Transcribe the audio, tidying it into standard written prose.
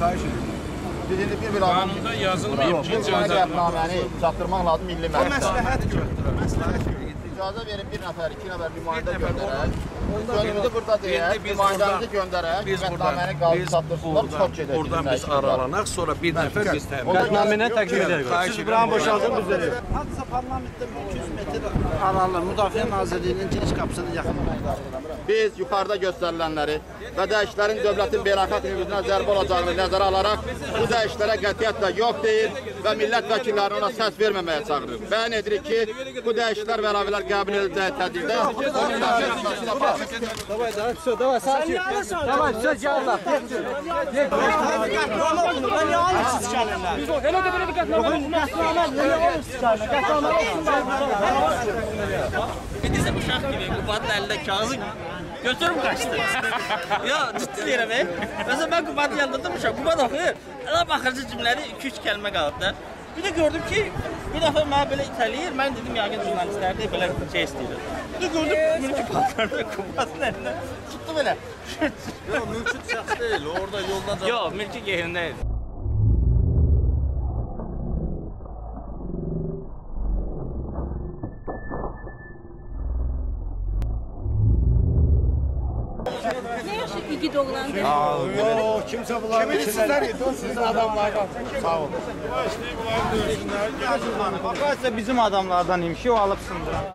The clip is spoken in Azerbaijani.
Xahiş edirəm. Biz indi bir adam... Qanunda yazılmayıb ki, icazə Qanunnaməəni çatdırmaq lazım milli O məsləhət görür. Məsləhət görür. İcazə verin bir nəfər, iki nəfər nümayəndə göndərək. Sözümüzü burada deyək, nümayəndəmizi göndərək, qətnaməni qalıb çatdırsınlar, çox gedək. Oradan biz aralanaq, sonra bir nəfər biz təmin edək. Qətnaminə təklif edək. Siz buranı boşaldın, biz veririk. Hadisə parlamentdə 200 metr aralı Müdafiə Nazirliyinin giriş qapısının yaxınlığında. Biz yuxarıda göstərilənləri və dəyişiklərin dövlətin beynəlxalq hüququna zərbə olacağını nəzərə alaraq bu dəyişiklərə qətiyyətlə yox deyir və millət vəkillərini ona səs verməməyə çağırırıq. Bəyan edirik ki, bu dəyişiklər və əlavələr qəbul ediləcəyi təqdirdə Davay, sakin. Davay, söz yağlar. Bilirsən, uşaq kimi Qubatın əlində kağızı götürüb qaçdı. Ya, ciddi deyirəm, Məsələn, mən Qubatı yanında durmuşam, Qubat oxuyur. Elə baxırcı cümləri 2-3 kəlmə qalıb da. Bir də gördüm ki, bir dəfə mənə belə itələyir, mən dedim, yəqin jurnalistlərdə belə şey istəyir. Bir də gördüm, mülki paltarda Qubatın əlindən tutdu belə. Yox, mülki şəxs deyil, orada yoldan... Yox, mülki geyimdəydi. Ne yaşı igid oğlandı? Yox, kimsə bunlar... Kimin sizlər yedi, o sizin adamlar. Sağ olun. Bizim adamlardan imiş, o alıp sındıran.